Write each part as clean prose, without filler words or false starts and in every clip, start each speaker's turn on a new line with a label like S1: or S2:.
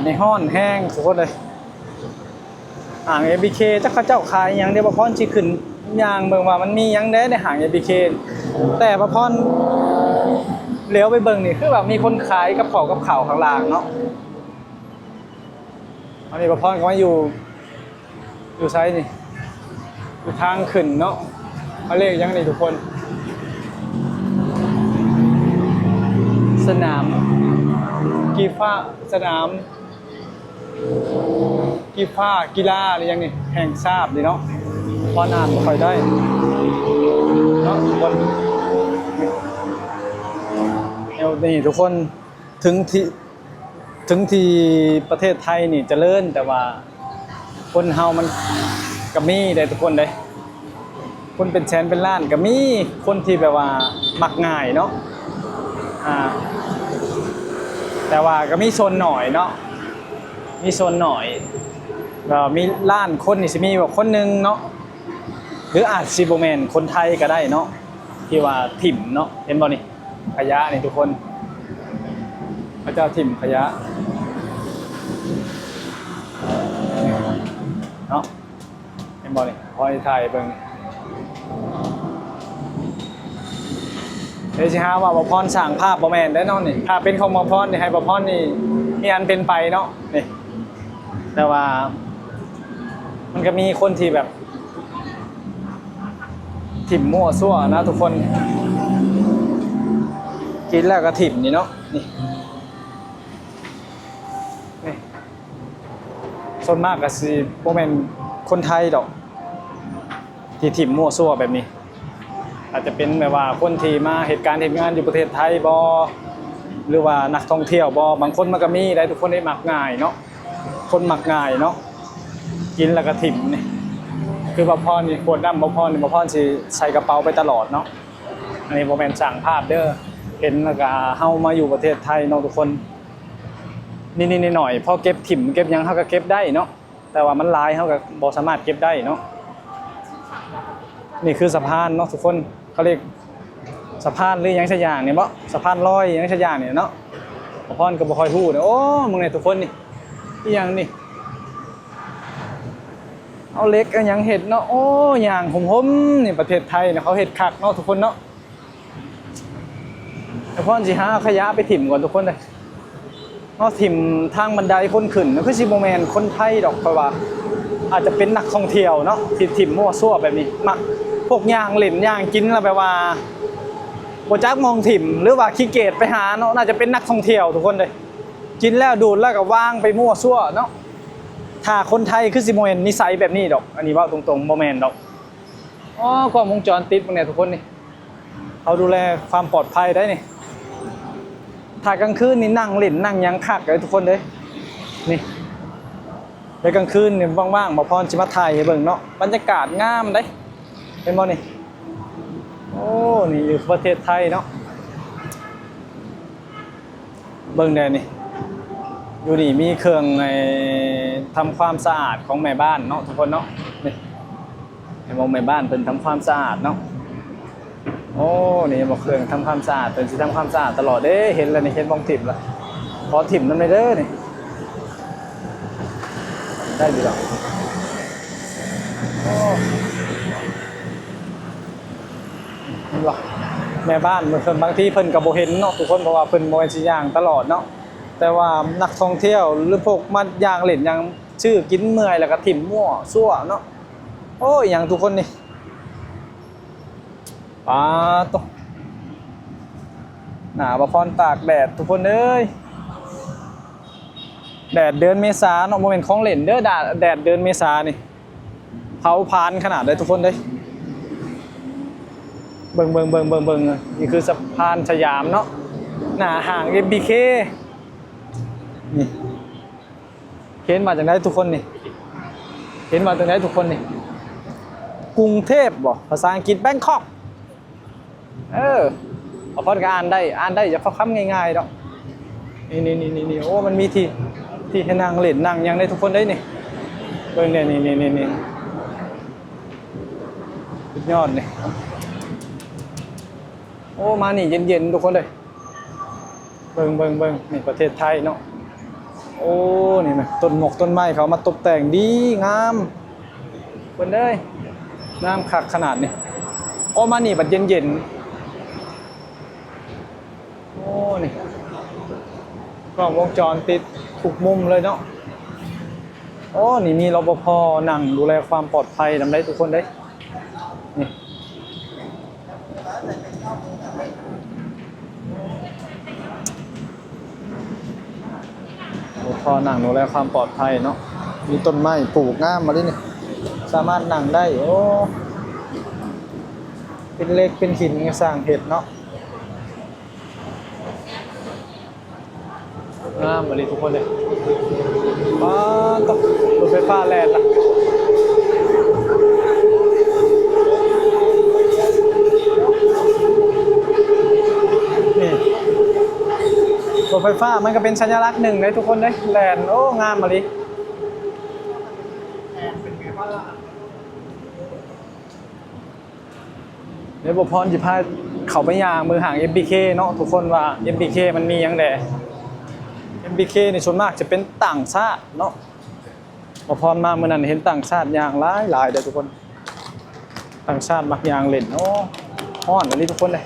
S1: ในห้อนแห้งทุกคนเลยห่าง ABK จักเขาเจ้าขายยังเดียวบ่พรสิขึ้นยางเบิ่งว่ามันมียังได้ในห่าง ABK แต่บ่พรเลี้ยวไปเบิ่งนี่คือแบบมีคนขายกับข้าวข้างล่างเนาะอันนี้บ่พรก็มาอยู่ไซนี่อยู่ทางขึ้นเนาะเขาเรียกยังนี่ทุกคนสนามสนามกีฬาอะไรอย่างนี้แห่งชาติเนาะพอนานไม่ค่อยได้เนาะทุกคนนี่ทุกคนถึงที่ประเทศไทยนี่เจริญแต่ว่าคนเฮามันก็มีได้ทุกคนเลยคนเป็นแสนเป็นล้านก็มีคนที่แบบว่ามักง่ายเนาะแต่ว่าก็มีโซนหน่อยเนาะมีโซนหน่อยมีล้านคนนี่สิมีแบบคนหนึ่งเนาะหรืออาจสิบ่แม่นคนไทยก็ได้เนาะที่ว่าถิ่มเนาะเห็นบ่นี่ขยะนี่ทุกคนพระเจ้าถิ่มขยะเนาะเห็นบ่นี่คอยถ่ายเบิ่งเดี๋ยวสิหาว่าบ่พรสร้างภาพบ่แม่นได้เนาะนี่ถ้าเป็นของบ่พรนี่ให้บ่พรนี่มีอันเป็นไปเนาะนี่แต่ว่ามันก็มีคนที่แบบถิ่มมั่วซั่วนะทุกคนกินแล้วก็ถิ่มนี่เนาะนี่ส่วนมากก็สิบ่แม่นคนไทยดอกที่ถิ่มมั่วซั่วแบบนี้อาจจะเป็นแบบว่าคนที่มาเหตุการณ์งานอยู่ประเทศไทยบ่หรือว่านักท่องเที่ยวบ่บางคนมันก็มีได้ทุกคนได้มักง่ายเนาะคนมักง่ายเนาะกินแล้วก็ถิ่มนี่คือบ่พรนี่ขวดน้ำบ่พรนี่บ่พรสิใส่กระเป๋าไปตลอดเนาะอันนี้บ่แม่นสร้างภาพเด้อเห็นแล้วก็เฮามาอยู่ประเทศไทยเนาะทุกคนนี่หน่อยพอเก็บถิ่มเก็บหยังเฮาก็เก็บได้เนาะแต่ว่ามันหลายเฮาก็บ่สามารถเก็บได้เนาะนี่คือสะพานเนาะทุกคนเขาเรียกสะพานหรือยังสักอย่างเนี่ยบ่สะพานลอยยังสักอย่างเนี่ยเนาะบ่พรก็บ่ค่อยฮู้เด้อโอ้มึงเนี่ยทุกคนนี่อีหยังนี่เอาเล็กยังเห็ดเนาะโอ้อย่างผมนี่ประเทศไทยเนี่ยเขาเห็ดคักเนาะทุกคนเนาะแต่พ่อสิหาขยะไปถิ่มก่อนทุกคนเลยเนาะถิ่มทางบันไดคนขึ้นคือสิบ่แม่นคนไทยดอกเพราะว่าอาจจะเป็นนักท่องเที่ยวเนาะที่ถิ่มมั่วซั่วแบบนี้มักพวกย่างเล่นย่างกินแล้วแบบว่าบ่จักมองถิ่มหรือว่าขี้เกียจไปหาเนาะน่าจะเป็นนักท่องเที่ยวทุกคนเลยกินแล้วดูดแล้วก็วางไปมั่วซั่วเนาะถ้าคนไทยคือสิโมเมนนิสัยแบบนี้ดอกอันนี้ว่าตรงๆโมเมนดอกอ๋อกล้องวงจรปิดพวกนี้ทุกคนนี่เขาดูแลความปลอดภัยได้นี่ถ่ายกลางคืนนี่นั่งเล่นนั่งยังคักเลยทุกคนเลยนี่ในกลางคืนนี่ว่างๆมาพรจิมาถ่ายให้เบิ่งเนาะบรรยากาศงามได้เป็นบ่นี่โอ้นี่อยู่ประเทศไทยเนาะเบิ่งได้นี่อยู่นี่มีเครื่องทำความสะอาดของแม่บ้านเนาะทุกคนเนาะนี่เห็นบอกแม่บ้านเป็นทำความสะอาดเนาะโอ้นี่บอกเครื่องทำความสะอาดเป็นสิทำความสะอาดตลอดเด้เห็นแล้วนี่เห็นมองถิ่มละขอถิ่มนั่นเลยเด้อนี่ได้ดีหรอโอ้นี่หรอแม่บ้านเพิ่นบางทีเพิ่นกับโบเห็นเนาะทุกคนเพราะว่าเพิ่นโมเห็นสิย่างตลอดเนาะแต่ว่านักท่องเที่ยวหรือพวกมันย่างเล่นยังชื่อกินเมื่อยแล้วก็ถิ่มมั่วซั่วเนาะโอ้ยอย่างทุกคนนี่ปาตวหนาบ่พรตากแดดทุกคนเอ้ยแดดเดือนเมษาเนาะโมเมนต์ของเล่นเด้อแดดเดือนเมษานี่เผาพานขนาดเลยทุกคนเด้เบิ่งนี่คือสะพานสยามเนาะหน้าห่าง MBK นี่เห็นมาจากไหนทุกคนนี่เห็นมาจากไหนทุกคนนี่กรุงเทพบ่ภาษาอังกฤษแบงคอกพอพอดก็อ่านได้จะฟังคำง่ายๆดอกนี่โอ้มันมีที่ให้นั่งเล่นนั่งยังได้ทุกคนได้นี่เบิ่งเนี่ยนี่สุดยอดนี่โอ้มานี่เย็นๆทุกคนเลยเบิ่งนี่ประเทศไทยเนาะ โอ้นี่นะต้นหมกต้นไม้เขามาตกแต่งดีงามเพิ่นเด้ยงามคักขนาดนี้โอ้มานี่บัดเย็นๆโอ้นี่กล้องวงจรปิดทุกมุมเลยเนาะโอ้นี่มีรปภนั่งดูแลความปลอดภัยนำได้ทุกคนเด้ยนี่พอนั่งดูแลความปลอดภัยเนาะมีต้นไม้ปลูกงามมาดิเนี่ยสามารถนั่งได้โอ้เป็นเล็กเป็นหินสร้างเห็ดเนาะงามมาดิทุกคนเลยป้าต้องรถไฟฟ้าแล่นล่ะนี่รถไฟฟ้ามันก็เป็นสัญลักษณ์หนึ่งเลยทุกคนเลยแลนโอ้งามมาดิเดี๋ยวบุพรจิพาเขาไปย่างมือห่าง MBK เนาะทุกคนว่า MBK มันมียังไง MBK ในส่วนมากจะเป็นต่างชาติเนาะบุพรมาเมื่อนั้นเห็นต่างชาติย่างหลายเด้อทุกคนต่างชาติมักย่างเล่นโอ้ฮ้อนอันนี้ทุกคนเลย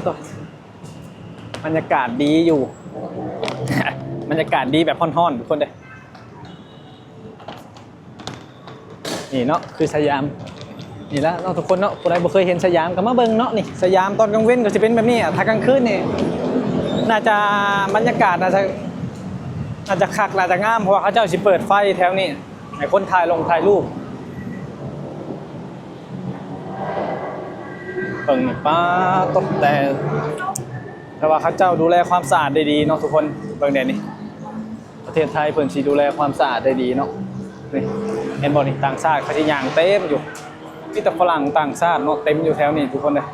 S1: ต่อบรรยากาศดีอยู่ บรรยากาศดีแบบฮ้อนๆทุกคนเลยนี่เนาะคือสยามนี่แล้วทุกคนเนาะคนใดบ่เคยเห็นสยามก็มาเบิ่งเนาะนี่สยามตอนกลางเว้นก็จะเป็นแบบนี้ถ้ากลางคืนนี่น่าจะบรรยากาศน่าจะคักน่าจะงามเพราะว่าเขาเจ้าสิเปิดไฟแถวนี้ให้คนถ่ายรูปเบิ่งนี่ป้าตกแต่ว่าเขาเจ้าดูแลความสะอาดได้ดีเนาะทุกคนเบิ่งเดี๋ยวนี้ประเทศไทยเพิ่นสิดูแลความสะอาดได้ดีเนาะนี่เห็นบ่นี่ต่างชาติเขาสิย่างเต็มอยู่มีแต่ฝรั่งต่างชาติเนาะเต็มอยู่แถวนี้ทุกคนเลย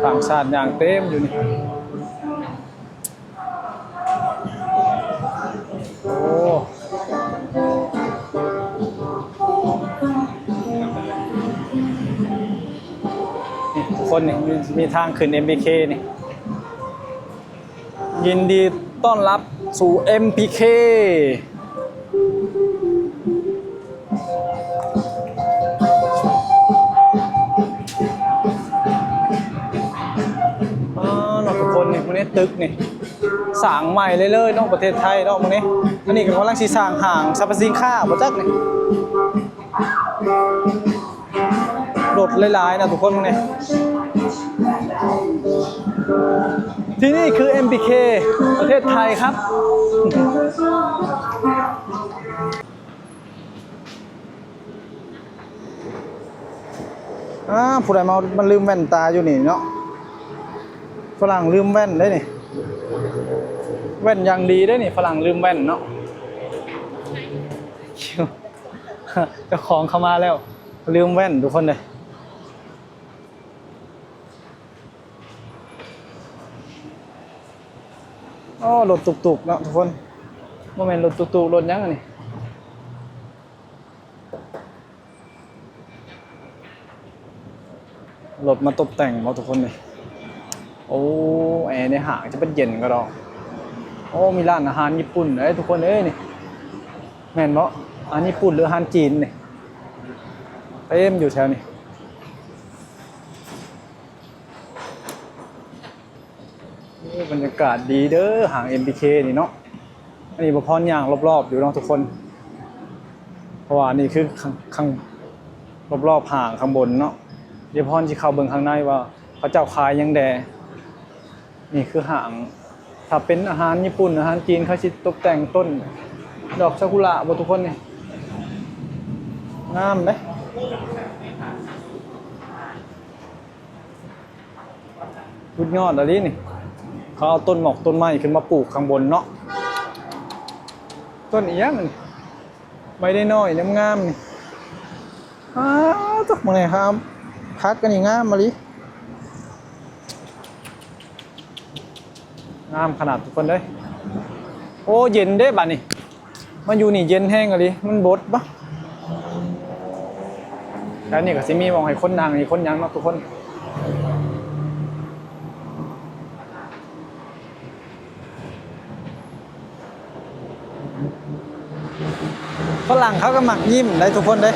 S1: ต่างชาติย่างเต็มอยู่นี่โอ้นี่ทุกคนนี่มีทางขึ้น MBK นี่ยินดีต้อนรับสู่ MBK ทุกคนนี่พวกนี้ตึกนี่สร้างใหม่เลยเนาะประเทศไทยเนาะพวกนี้อันนี้ก็กำลังสิสร้างห้างสรรพสินค้าบ่จักนี่รถหลายๆนะทุกคนพวกนี้ที่นี่คือ MBK ประเทศไทยครับผู้ใดมันลืมแว่นตาอยู่นี่เนาะฝรั่งลืมแว่นได้นี่แว่นยังดีได้นี่ฝรั่งลืมแว่นเนาะเจ้าของเข้ามาแล้วลืมแว่นทุกคนเลยโอ้รถตุกๆเนาะทุกคนโมเมนต์รถตุกๆรถยังไงนี่รถมาตกแต่งมาทุกคนเลยโอ้แอร์ในห้างจะเป็นเย็นก็ดอกโอ้มีร้านอาหารญี่ปุ่นเอ้ยทุกคนเอ้ยนี่แม่นเนาะอาหารญี่ปุ่นหรืออาหารจีนนี่เต็มอยู่แถวนี้บรรยากาศดีเด้อห่าง MBK นี่เนาะอันนี้บ่พรย่างรอบๆอยู่เนาะทุกคนเพราะว่านี่คือข้างรอบๆห่างข้างบนเนาะเดี๋ยวพรสิเข้าเบิ่งข้างในว่าเขาเจ้าขายยังแดนี่คือห่างถ้าเป็นอาหารญี่ปุ่นอาหารจีนเขาสิตกแต่งต้นดอกซากุระบ่ทุกคนนี่งามเด้สุดยอดอันนี้นี่เขาเอาต้นหมอกต้นไม้ขึ้นมาปลูกข้างบนเนาะต้นอีหยังนี่ใบได้น้อยงามๆนี่จักมื้อนี้ครับพักกันนี่งามมาลิงามขนาดทุกคนเลยโอ้เย็นเด้บัดนี้ มาอยู่นี่เย็นแห้งอะดิมันบดปะแล้วนี่ก็สิมีมองให้คนนั่งนี่คนยังเนาะทุกคนฝรั่งเขาก็หมักยิ้มได้ทุกคนเด้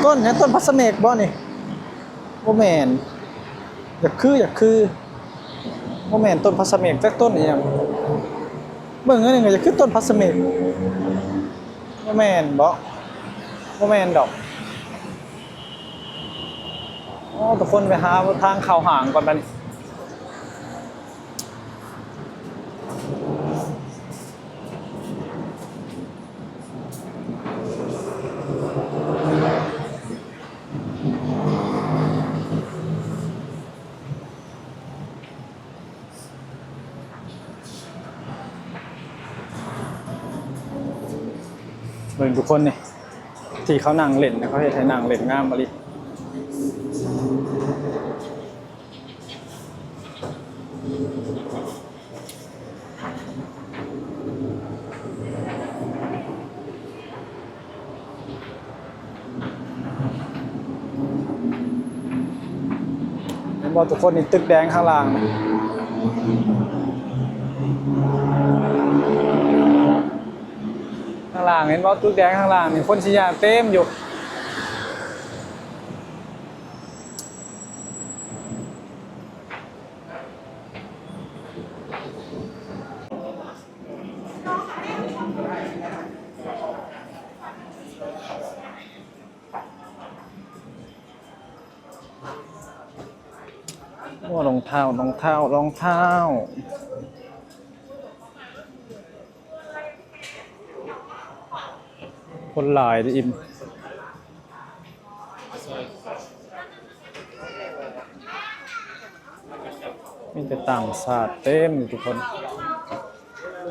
S1: ต้นเนี่ยต้นพัสเมกบ่นี่โมแมนอยากคือโมแมนต้นพัสเมกจักต้นอีหยังเบิ่งอันนึงก็จะคือต้นพัสเมกโมแมนบ่โมแมนดอกอ๋อทุกคนไปหาทางเข้าห่างก่อนบัดนี้เบิ่งทุกคนนี่ที่เขานั่งเล่นเขาเฮ็ดให้นั่งเล่นงามมะลิเห็นบ่ทุกคนนี่ตึกแดงข้างล่างข้างล่างเห็นบ่ตึกแดงข้างล่างนี่คนสิย่างเต็มอยู่ว่ารองเท้าคนหลายดิอิมมีแต่ต่างชาติเต็มอยู่ทุกคน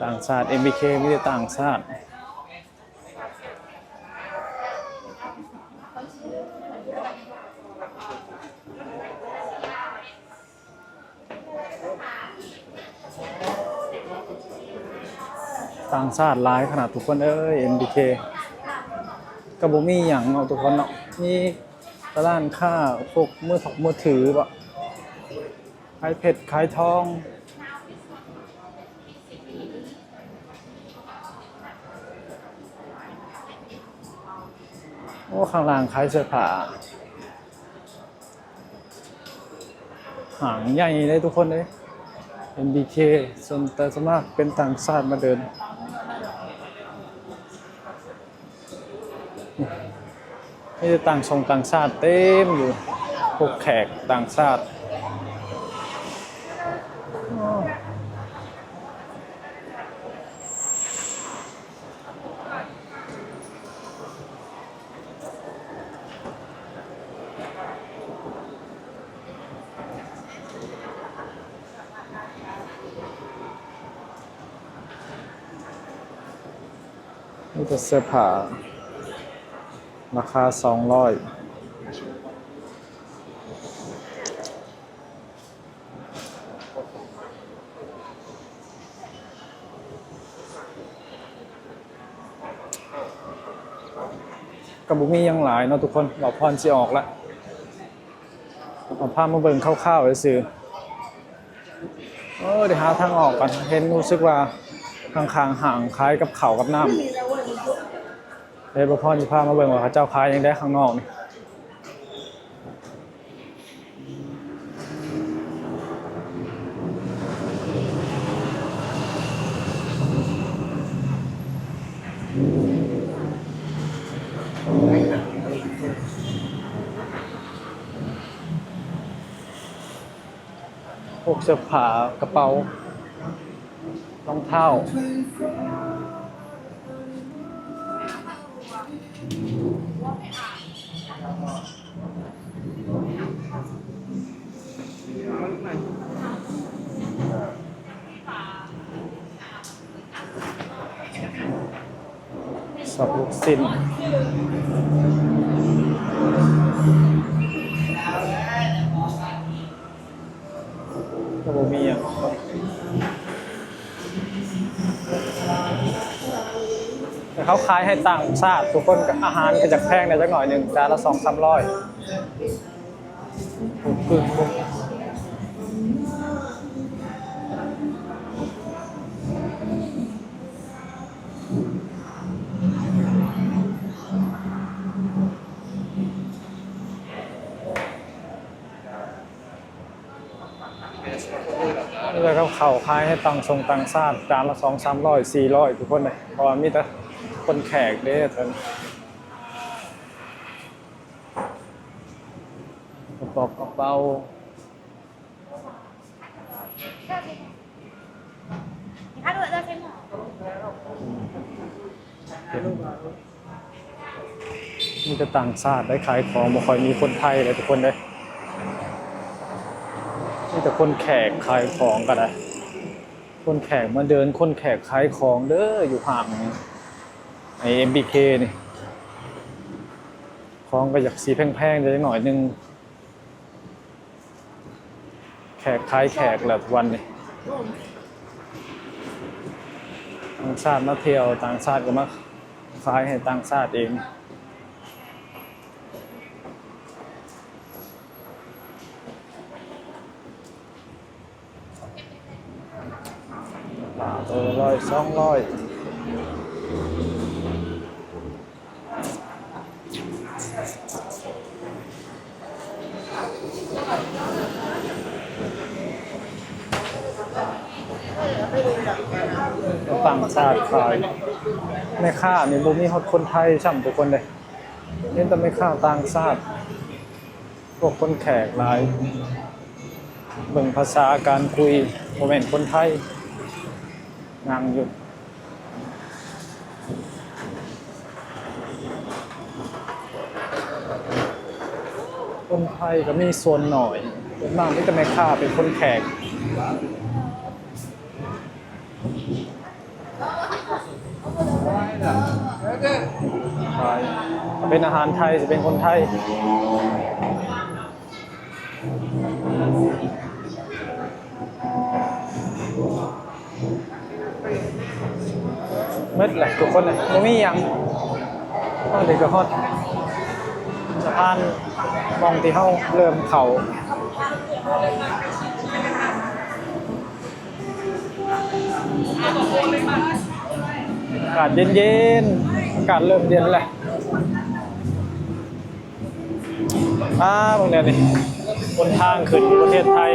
S1: ต่างชาติ MBK มีแต่ต่างชาติต่างชาติหลายขนาดทุกคนMBK ก็บ่มีหยังเนาะทุกคนเนาะมีร้านค้าพวกมือถือบ่ขายเพชรขายทองโอ้ข้างล่างขายเสื้อผ้าหางใหญ่เลยทุกคนเลย MBK ส่วนมากเป็นต่างชาติมาเดินนี่จะต่างชาติเต็มอยู่พวกแขกต่างชาตินี่จะเสื้อผ้าราคา200กับบุมียังหลายเนาะทุกคนเราพรสิออกแล้วเอาภาพมาเบิ่งคร่าวๆซื่อเดี๋ยวหาทางออกก่อนเห็นรู้สึกว่าข้างๆห่างคล้ายกับข้าวกับน้ำเดี๋ยวพ่อจะพามาเบิ่งว่าเขาเจ้าขายยังได้ข้างนอกนี่พวกเสื้อผ้ากระเป๋ารองเท้าสับลูกสิ้นก็บ่มีอ่ะ แต่เขาขายให้ต่างชาติทุกคนก็อาหารก็จะแพงในจักหน่อยหนึ่งจานละ200-300ถูกคือนี่เลยเขาขายให้ต่างชาติจานละ200-300-400ทุกคนเลยเพราะว่ามีแต่คนแขกเด้อท่านกระเป๋ากระเป๋ามีแต่ต่างชาติได้ขายของบ่ค่อยมีคนไทยเลยทุกคนเลยมีแต่คนแขกขายของกันเลยคนแขกมาเดินคนแขกขายของเด้ออยู่ห่างไอ MBK นี่ของก็อยากสีแพงๆจะหน่อยนึงแขกขายแขกแหละวันนี้ต่างชาติมาเที่ยวต่างชาติก็มาขายให้ต่างชาติเองตัวละ100-200ต่างชาติขายแม่ค้านี่บ่มีฮอดคนไทยช่ำทุกคนเลยเห็นแต่แม่ค้าต่างชาติพวกคนแขกหลายเบิ่งภาษาการคุยบ่แม่นคนไทยนั่งอยู่คนไทยก็มีส่วนหน่อยเป็นมากที่จะไม่ค่าเป็นคนแขกใช่เป็นอาหารไทยจะเป็นคนไทยมืดแหละทุกคนเลยไม่มีอย่างเด็กก็ฮอดสะพานมองที่เขาเริ่มเขาอากาศเย็นๆอากาศเริ่มเย็นแหละบางเนี่ยนี่บนทางขึ้นประเทศไทย